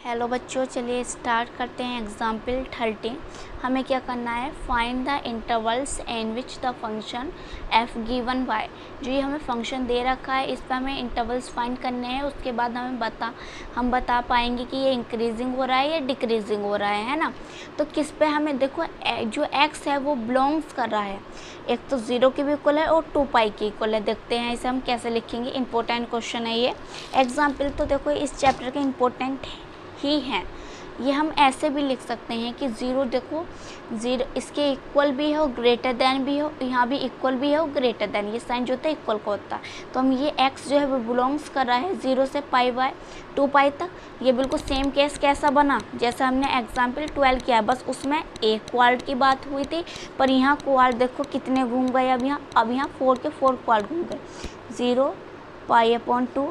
Hello बच्चों, चलिए start करते हैं एग्जाम्पल 13। हमें क्या करना है, find the intervals in which the function F given by. जो ये हमें फंक्शन दे रखा है इस पर हमें इंटरवल्स फाइंड करने हैं। उसके बाद हम बता पाएंगे कि ये इंक्रीजिंग हो रहा है या डिक्रीजिंग हो रहा है ना। तो किस पे हमें देखो, जो एक्स है वो बिलोंग्स कर रहा है, एक तो 0 के भी इक्वल है और 2 पाई के इक्वल है। देखते हैं इसे हम कैसे लिखेंगे। इंपॉर्टेंट क्वेश्चन है ये। एग्जाम्पल तो देखो इस चैप्टर के इम्पोर्टेंट ही हैं। ये हम ऐसे भी लिख सकते हैं कि 0 देखो, 0 इसके इक्वल भी हो, ग्रेटर देन भी हो, यहाँ भी इक्वल भी हो, ग्रेटर देन, ये साइन जो होता है इक्वल का होता है। तो हम ये x जो है वो बिलोंग्स कर रहा है 0 से पाई बाय 2 पाई तक। ये बिल्कुल सेम केस कैसा बना जैसा हमने एग्जाम्पल 12 किया, बस उसमें एक क्वाड की बात हुई थी, पर यहाँ क्वाड देखो कितने घूम गए। अब यहाँ 4 के 4 क्वाड घूम गए। 0 पाई अपॉन 2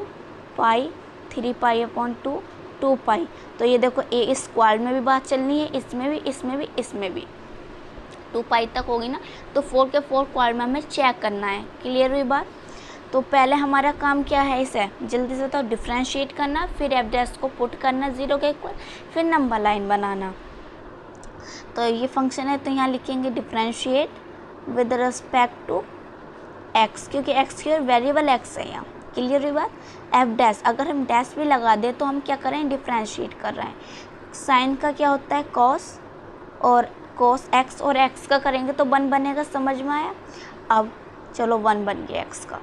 पाई, 3 पाई अपॉन 2 2 पाई। तो ये देखो ए स्क्वायर में भी बात चलनी है, इसमें भी 2 पाई तक होगी ना। तो 4 के 4 क्वायर में हमें चेक करना है। क्लियर हुई बात। तो पहले हमारा काम क्या है, इसे जल्दी से तो डिफ्रेंशिएट करना, फिर एफ डैश को पुट करना 0 के इक्वल, फिर नंबर लाइन बनाना। तो ये फंक्शन है, तो यहाँ लिखेंगे differentiate with respect to x, क्योंकि एक्स की वेरिएबल एक्स है यहाँ। क्लियर हुई बात। एफ डैश, अगर हम डैश भी लगा दें तो हम क्या करें, डिफ्रेंशिएट कर रहे हैं। साइन का क्या होता है कॉस, और कॉस एक्स और एक्स का करेंगे तो 1 बनेगा, समझ में आया। अब चलो 1 बन गया एक्स का।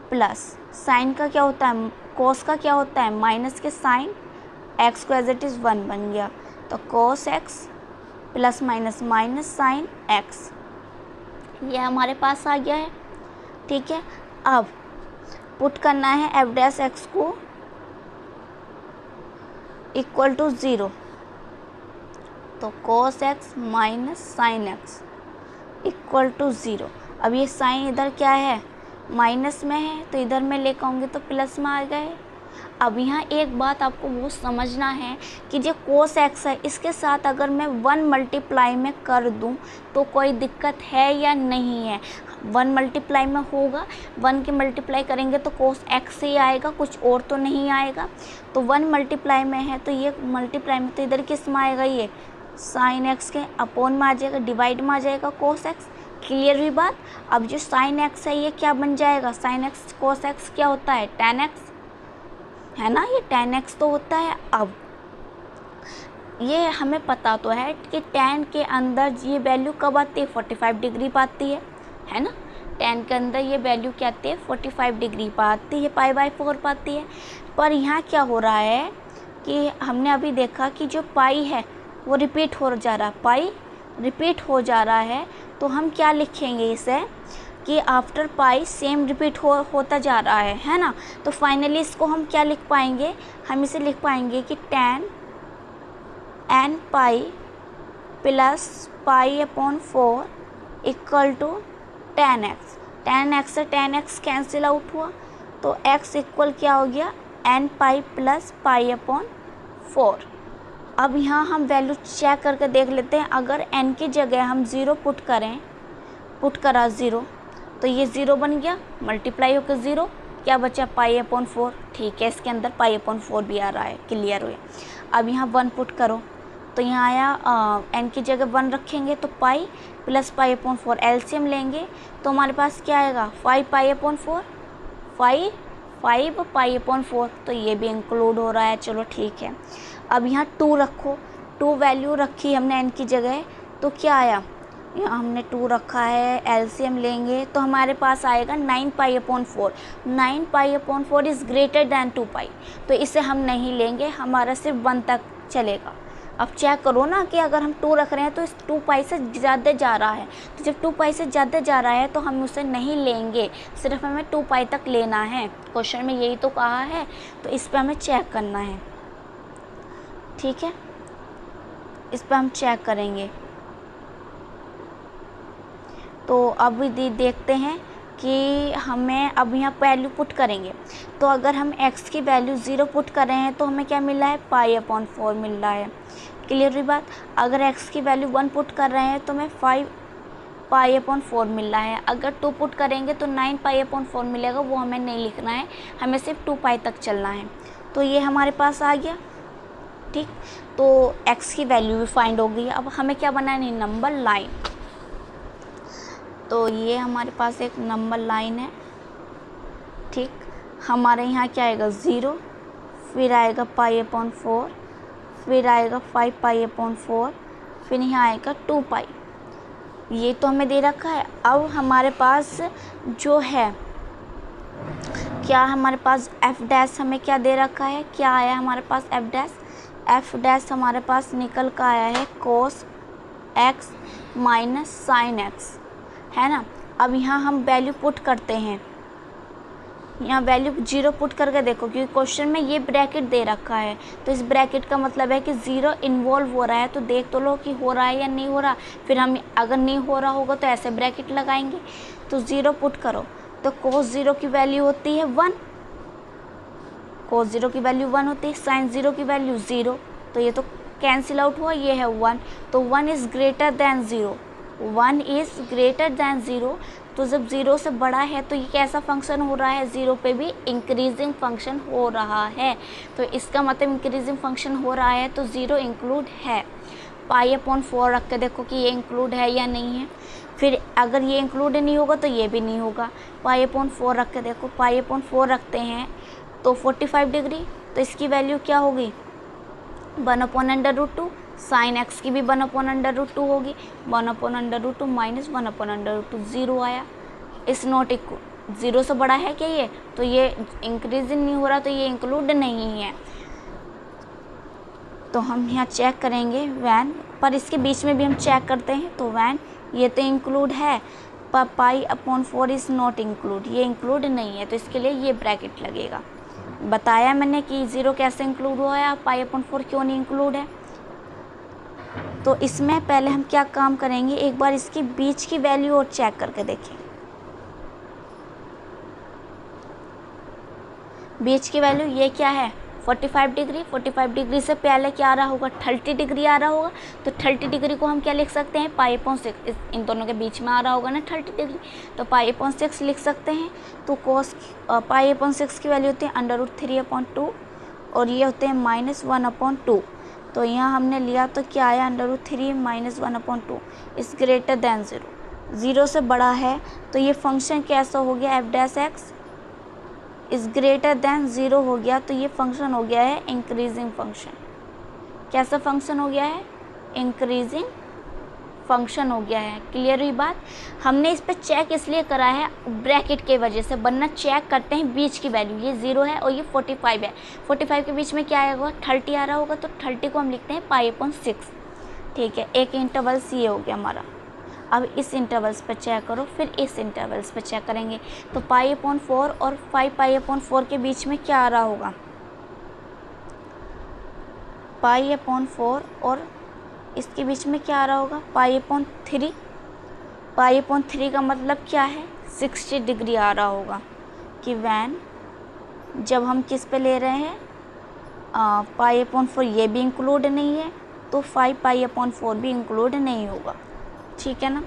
प्लस साइन का क्या होता है, कॉस का क्या होता है माइनस के साइन, एक्स को एज इट इज़ 1 बन गया। तो cos x plus minus minus sine x, ये हमारे पास आ गया है। ठीक है, अब पुट करना है एफ डैश एक्स को इक्वल टू 0। तो cos x minus sine x equal to 0। अब ये साइन इधर क्या है, माइनस में है, तो इधर में लेकर आऊँगी तो प्लस में आ गए। अब यहाँ एक बात आपको वो समझना है कि जो कोस एक्स है इसके साथ अगर मैं 1 मल्टीप्लाई में कर दूँ तो कोई दिक्कत है या नहीं है। 1 मल्टीप्लाई में होगा, 1 के मल्टीप्लाई करेंगे तो कोस एक्स ही आएगा, कुछ और तो नहीं आएगा। तो 1 मल्टीप्लाई में है तो ये मल्टीप्लाई में, तो इधर किस में आएगा, ये साइन एक्स के अपोन में आ जाएगा, डिवाइड में आ जाएगा कोस एक्स। क्लियर हुई बात। अब जो साइन एक्स है ये क्या बन जाएगा, साइन एक्स कोस एक्स क्या होता है, tan एक्स है ना, ये tan x तो होता है। अब ये हमें पता तो है कि tan के अंदर ये वैल्यू कब आती है, 45 डिग्री पर आती है ना। tan के अंदर ये वैल्यू क्या आती है, 45 डिग्री पर आती है, पाई बाय 4 पर आती है। पर यहाँ क्या हो रहा है कि हमने अभी देखा कि जो पाई है वो रिपीट हो जा रहा है, पाई रिपीट हो जा रहा है। तो हम क्या लिखेंगे इसे कि आफ्टर पाई सेम रिपीट होता जा रहा है ना। तो फाइनली इसको हम क्या लिख पाएंगे, हम इसे लिख पाएंगे कि tan n pi plus pi upon 4 equal to tan x। tan x से tan x कैंसिल आउट हुआ, तो x इक्वल क्या हो गया, n pi plus pi upon 4। अब यहाँ हम वैल्यू चेक करके देख लेते हैं। अगर n की जगह हम 0 पुट करा 0, तो ये 0 बन गया, मल्टीप्लाई होकर 0 क्या बचा, पाई अपॉन 4। ठीक है, इसके अंदर पाई अपॉन 4 भी आ रहा है। क्लियर हुए। अब यहाँ 1 पुट करो, तो यहाँ आया n की जगह 1 रखेंगे तो पाई प्लस पाई अपॉन 4, एलसीएम लेंगे तो हमारे पास क्या आएगा, 5 पाई अपॉन 4, 5 पाई अपॉन 4। तो ये भी इंक्लूड हो रहा है, चलो ठीक है। अब यहाँ 2 रखो, 2 वैल्यू रखी हमने n की जगह, तो क्या आया, यहाँ हमने 2 रखा है, एलसीएम लेंगे तो हमारे पास आएगा 9 पाई upon 4। 9 pi upon 4 is greater than 2 पाई, तो इसे हम नहीं लेंगे, हमारा सिर्फ 1 तक चलेगा। अब चेक करो ना कि अगर हम 2 रख रहे हैं तो इस 2 पाई से ज़्यादा जा रहा है, तो जब 2 पाई से ज़्यादा जा रहा है तो हम उसे नहीं लेंगे, सिर्फ हमें 2 पाई तक लेना है। क्वेश्चन में यही तो कहा है, तो इस पर हमें चेक करना है। ठीक है, इस पर हम चेक करेंगे। तो अब देखते हैं कि हमें अब यहाँ वैल्यू पुट करेंगे। तो अगर हम x की वैल्यू 0 पुट कर रहे हैं तो हमें क्या मिल रहा है, पाई अपॉन 4 मिल रहा है। क्लियर हुई बात। अगर x की वैल्यू 1 पुट कर रहे हैं तो हमें 5 पाई अपॉन 4 मिल रहा है। अगर 2 पुट करेंगे तो 9 पाई अपॉन 4 मिलेगा, वो हमें नहीं लिखना है, हमें सिर्फ 2 पाई तक चलना है। तो ये हमारे पास आ गया। ठीक, तो x की वैल्यू भी फाइंड हो गई। अब हमें क्या बनानी है, नंबर लाइन। तो ये हमारे पास एक नंबर लाइन है, ठीक। हमारे यहाँ क्या आएगा 0, फिर आएगा π/4, फिर आएगा 5π/4, फिर यहाँ आएगा 2π। ये तो हमें दे रखा है। अब हमारे पास जो है क्या, हमारे पास f डैश हमें क्या दे रखा है, क्या आया हमारे पास f डैश हमारे पास निकल कर आया है cos x minus sine x, है ना। अब यहाँ हम वैल्यू पुट करते हैं, यहाँ वैल्यू 0 पुट करके देखो, क्योंकि क्वेश्चन में ये ब्रैकेट दे रखा है, तो इस ब्रैकेट का मतलब है कि 0 इन्वॉल्व हो रहा है। तो देख तो लो कि हो रहा है या नहीं हो रहा, फिर हम अगर नहीं हो रहा होगा तो ऐसे ब्रैकेट लगाएंगे। तो 0 पुट करो, तो cos 0 की वैल्यू होती है 1, cos 0 की वैल्यू 1 होती है, sin 0 की वैल्यू 0, तो ये तो कैंसिल आउट हुआ, ये है 1, तो 1 is greater than 0, 1 is greater than 0। तो जब 0 से बड़ा है तो ये कैसा फंक्शन हो रहा है, 0 पे भी इंक्रीजिंग फंक्शन हो रहा है। तो इसका मतलब इंक्रीजिंग फंक्शन हो रहा है, तो 0 इंक्लूड है। π/4 रख के देखो कि ये इंक्लूड है या नहीं है। फिर अगर ये इंक्लूड नहीं होगा तो ये भी नहीं होगा। π/4 रख के देखो, π/4 रखते हैं तो 45 डिग्री, तो इसकी वैल्यू क्या होगी 1/√2। साइन x की भी 1/√2 होगी, 1/√2 माइनस 1/√2, 0 आया। इस नॉट इक्वल 0 से बड़ा है क्या ये, तो ये इंक्रीजिंग नहीं हो रहा, तो ये इंक्लूड नहीं है। तो हम यहाँ चेक करेंगे वैन, पर इसके बीच में भी हम चेक करते हैं। तो वैन ये तो इंक्लूड है, पर π/4 इज़ नॉट इंक्लूड, ये इंक्लूड नहीं है, तो इसके लिए ये ब्रैकेट लगेगा। बताया मैंने कि 0 कैसे इंक्लूड हुआ है, π/4 क्यों नहीं इंक्लूड है। तो इसमें पहले हम क्या काम करेंगे, एक बार इसकी बीच की वैल्यू और चेक करके देखें। बीच की वैल्यू ये क्या है 45 डिग्री, 45 डिग्री से पहले क्या आ रहा होगा 30 डिग्री आ रहा होगा। तो 30 डिग्री को हम क्या लिख सकते हैं π/6, इन दोनों के बीच में आ रहा होगा ना 30 डिग्री, तो π/6 लिख सकते हैं। तो cos π/6 की वैल्यू होती है √3/2 और ये होते हैं -1/2। तो यहाँ हमने लिया तो क्या आया √3 माइनस 1/2 इज़ ग्रेटर दैन 0, 0 से बड़ा है। तो ये फंक्शन कैसा हो गया f dash x is greater than 0 हो गया, तो ये फंक्शन हो गया है इंक्रीजिंग फंक्शन। कैसा फंक्शन हो गया है, इंक्रीजिंग फंक्शन हो गया है। क्लियर हुई बात। हमने इस पे चेक इसलिए करा है ब्रैकेट के वजह से, वरना चेक करते हैं बीच की वैल्यू, ये 0 है और ये 45 है, 45 के बीच में क्या आएगा 30 आ रहा होगा, तो 30 को हम लिखते हैं π/6, ठीक है। एक इंटरवल्स ये हो गया हमारा। अब इस इंटरवल्स पे चेक करो, फिर इस इंटरवल्स पे चेक करेंगे। तो π/4 और 5π/4 के बीच में क्या आ रहा होगा, π/4 और इसके बीच में क्या आ रहा होगा π/3। π/3 का मतलब क्या है 60 डिग्री आ रहा होगा, कि वैन जब हम किस पे ले रहे हैं π/4 ये भी इंक्लूड नहीं है, तो 5π/4 भी इंक्लूड नहीं होगा, ठीक है ना।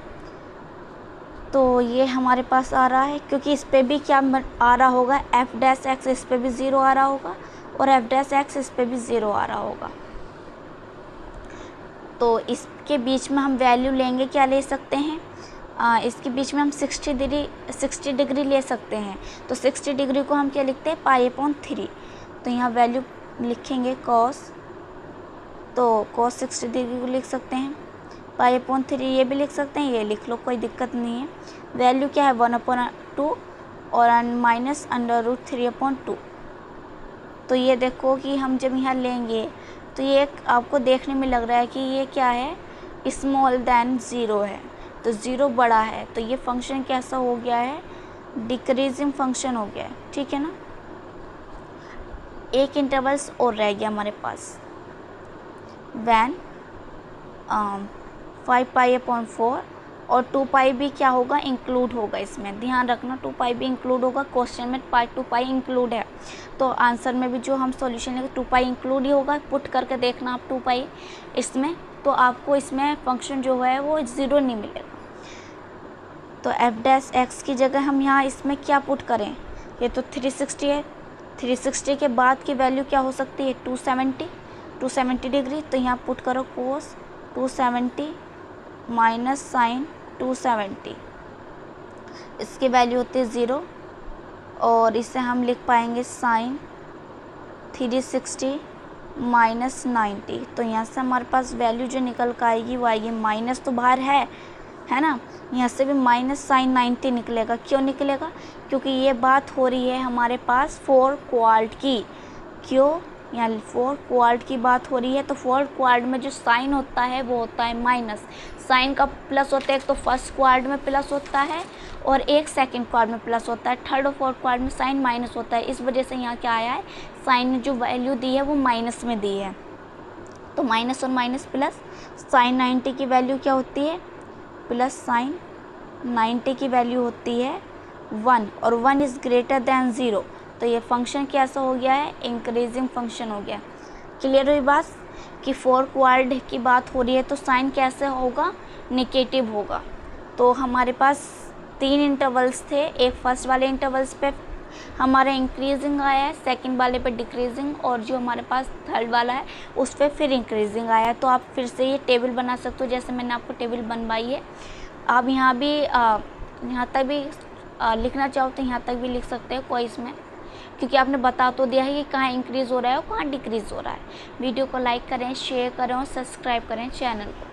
तो ये हमारे पास आ रहा है, क्योंकि इस पे भी क्या आ रहा होगा f डैश x, इस पे भी 0 आ रहा होगा, और f डैश x इस पे भी 0 आ रहा होगा। तो इसके बीच में हम वैल्यू लेंगे, क्या ले सकते हैं इसके बीच में हम 60 डिग्री ले सकते हैं। तो 60 डिग्री को हम क्या लिखते हैं π/3, तो यहाँ वैल्यू लिखेंगे cos, तो cos 60 डिग्री को लिख सकते हैं, π/3 ये भी लिख सकते हैं, ये लिख लो, कोई दिक्कत नहीं है। वैल्यू क्या है 1/2 और माइनस √3/2। तो ये देखो कि हम जब यहाँ लेंगे तो ये आपको देखने में लग रहा है कि ये क्या है स्मॉल दैन 0 है, तो 0 बड़ा है, तो ये फंक्शन कैसा हो गया है डिक्रीजिंग फंक्शन हो गया है, ठीक है ना। एक इंटरवल्स और रह गया हमारे पास, वैन 5π/4 और 2π भी क्या होगा इंक्लूड होगा, इसमें ध्यान रखना 2π भी इंक्लूड होगा। क्वेश्चन में 2π इंक्लूड है, तो आंसर में भी जो हम सॉल्यूशन लेंगे 2π इंक्लूड ही होगा। पुट करके देखना आप 2π इसमें, तो आपको इसमें फंक्शन जो है वो 0 नहीं मिलेगा। तो f डैश x की जगह हम यहाँ इसमें क्या पुट करें, ये तो 360 है, 360 के बाद की वैल्यू क्या हो सकती है 270, 270 डिग्री, तो यहाँ पुट करो कोस 270 माइनस साइन 270, इसकी वैल्यू होती है 0, और इसे हम लिख पाएंगे साइन 360 माइनस 90। तो यहाँ से हमारे पास वैल्यू जो निकल कर आएगी वो आएगी, माइनस तो बाहर है ना, यहाँ से भी माइनस साइन 90 निकलेगा। क्यों निकलेगा? क्योंकि ये बात हो रही है हमारे पास 4 क्वाड्रेंट की। क्यों? यहाँ 4 क्वाड्रेंट की बात हो रही है, तो 4 क्वाड्रेंट में जो साइन होता है वो होता है माइनस। साइन का प्लस होता है, एक तो फर्स्ट क्वाड्रेंट में प्लस होता है और एक सेकंड क्वाड्रेंट में प्लस होता है, थर्ड और फोर्थ क्वाड्रेंट में साइन माइनस होता है। इस वजह से यहाँ क्या आया है, साइन ने जो वैल्यू दी है वो माइनस में दी है। तो माइनस और माइनस प्लस, साइन 90 की वैल्यू क्या होती है, प्लस साइन 90 की वैल्यू होती है 1, और 1 इज़ ग्रेटर दैन 0। तो ये फंक्शन कैसा हो गया है, इंक्रीजिंग फंक्शन हो गया। क्लियर हुई बात कि 4 क्वाड्रेंट की बात हो रही है तो साइन कैसे होगा, नेगेटिव होगा। तो हमारे पास 3 इंटरवल्स थे, एक फर्स्ट वाले इंटरवल्स पे हमारा इंक्रीजिंग आया है, सेकंड वाले पे डिक्रीजिंग, और जो हमारे पास थर्ड वाला है उस पर फिर इंक्रीजिंग आया है। तो आप फिर से ये टेबल बना सकते हो, जैसे मैंने आपको टेबल बनवाई है। आप यहाँ भी यहाँ तक भी लिखना चाहो तो यहाँ तक भी लिख सकते हो, कोई इसमें, क्योंकि आपने बता तो दिया है कि कहाँ इंक्रीज़ हो रहा है और कहाँ डिक्रीज़ हो रहा है। वीडियो को लाइक करें, शेयर करें और सब्सक्राइब करें चैनल को।